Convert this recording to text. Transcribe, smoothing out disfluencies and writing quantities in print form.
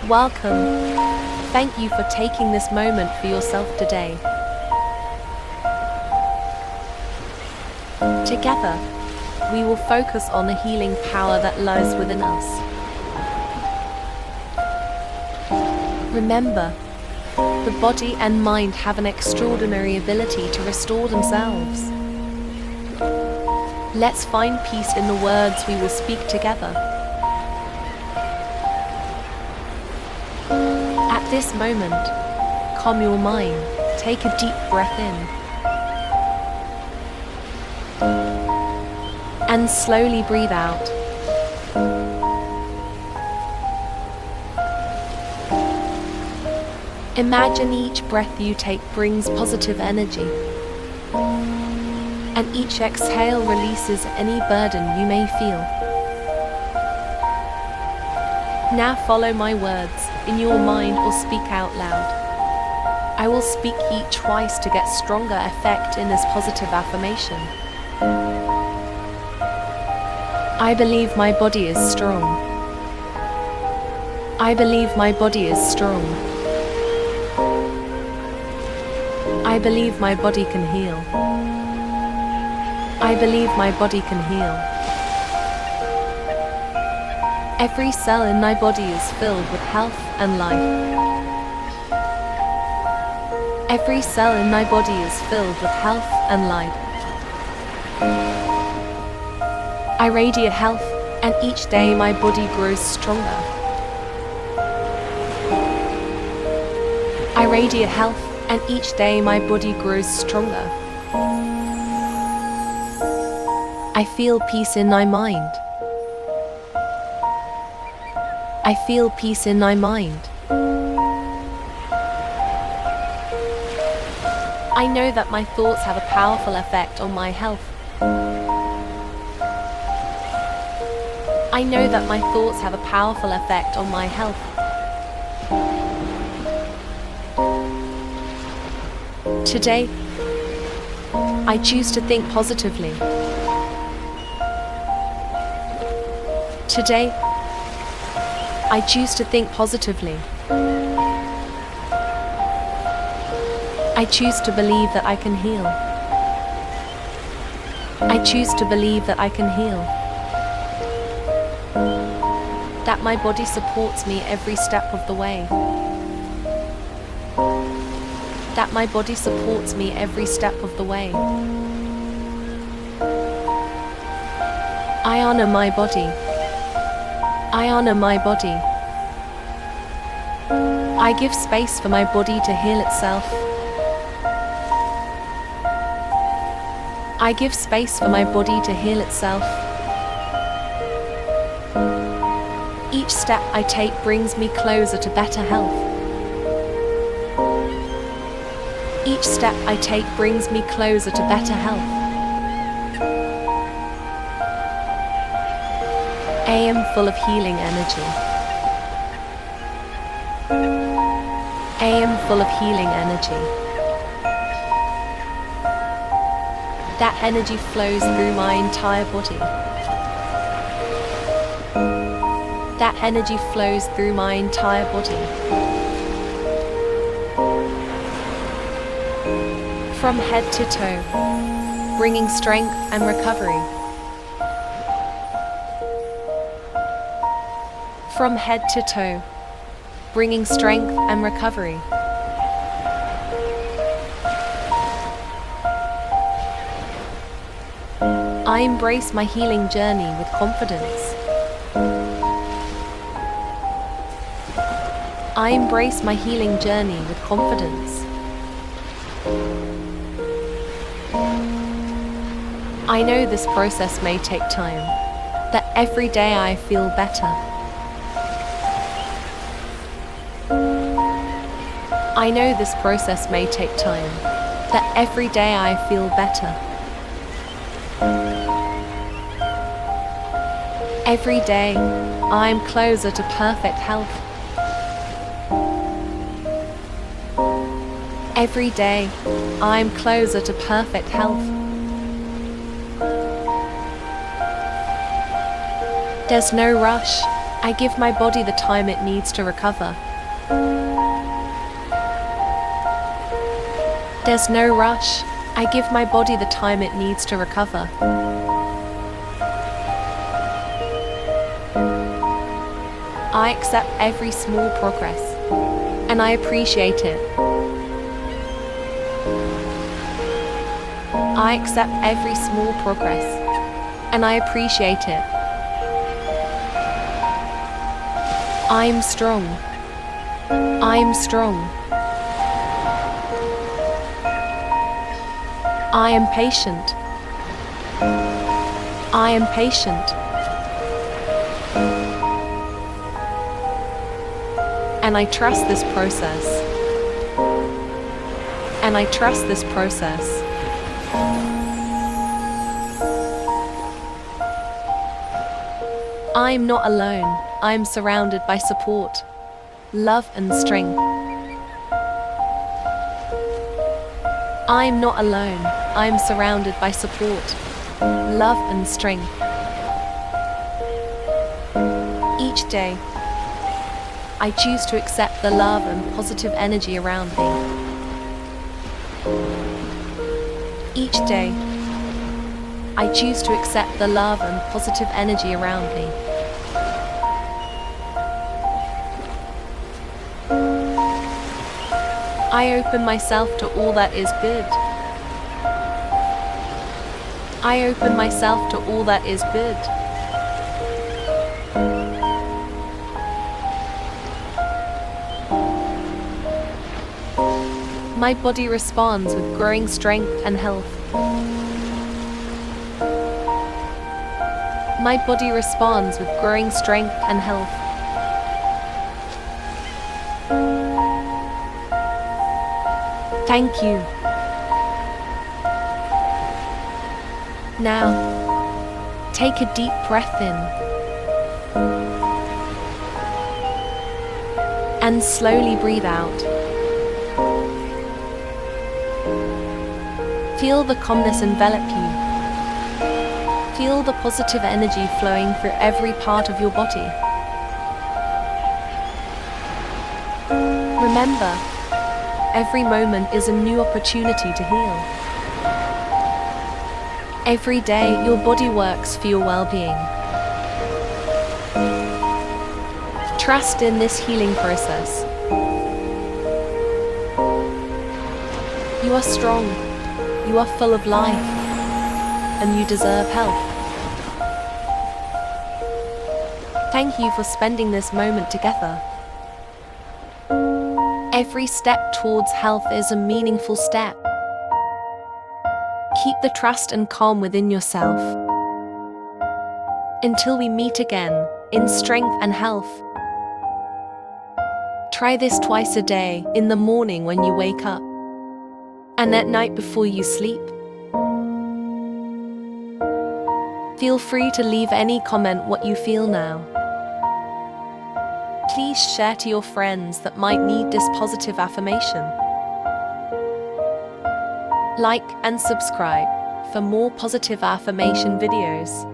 Welcome. Thank you for taking this moment for yourself today. Together, we will focus on the healing power that lies within us. Remember, the body and mind have an extraordinary ability to restore themselves. Let's find peace in the words we will speak together. At this moment, calm your mind, take a deep breath in, and slowly breathe out. Imagine each breath you take brings positive energy, and each exhale releases any burden you may feel. Now follow my words in your mind or speak out loud. I will speak each twice to get stronger effect in this positive affirmation. I believe my body is strong. I believe my body is strong. I believe my body can heal. I believe my body can heal. Every cell in my body is filled with health and life. Every cell in my body is filled with health and light. I radiate health, and each day my body grows stronger. I radiate health, and each day my body grows stronger. I feel peace in my mind. I feel peace in my mind. I know that my thoughts have a powerful effect on my health. I know that my thoughts have a powerful effect on my health. Today, I choose to think positively. Today, I choose to think positively. I choose to believe that I can heal. I choose to believe that I can heal. That my body supports me every step of the way. That my body supports me every step of the way. I honor my body. I honor my body. I give space for my body to heal itself. I give space for my body to heal itself. Each step I take brings me closer to better health. Each step I take brings me closer to better health. I am full of healing energy. I am full of healing energy. That energy flows through my entire body. That energy flows through my entire body. From head to toe, bringing strength and recovery. From head to toe, bringing strength and recovery. I embrace my healing journey with confidence. I embrace my healing journey with confidence. I know this process may take time, that every day I feel better. I know this process may take time, that every day I feel better. Every day, I am closer to perfect health. Every day, I am closer to perfect health. There's no rush, I give my body the time it needs to recover. There's no rush. I give my body the time it needs to recover. I accept every small progress, and I appreciate it. I accept every small progress, and I appreciate it. I'm strong. I'm strong. I am patient. I am patient. And I trust this process. And I trust this process. I am not alone. I am surrounded by support, love and strength. I am not alone. I am surrounded by support, love and strength. Each day, I choose to accept the love and positive energy around me. Each day, I choose to accept the love and positive energy around me. I open myself to all that is good. I open myself to all that is good. My body responds with growing strength and health. My body responds with growing strength and health. Thank you. Now, take a deep breath in and slowly breathe out. Feel the calmness envelop you. Feel the positive energy flowing through every part of your body. Remember, every moment is a new opportunity to heal. Every day, your body works for your well-being. Trust in this healing process. You are strong, you are full of life, and you deserve health. Thank you for spending this moment together. Every step towards health is a meaningful step. Keep the trust and calm within yourself. Until we meet again, in strength and health. Try this twice a day, in the morning when you wake up, and at night before you sleep. Feel free to leave any comment what you feel now. Please share to your friends that might need this positive affirmation. Like and subscribe for more positive affirmation videos.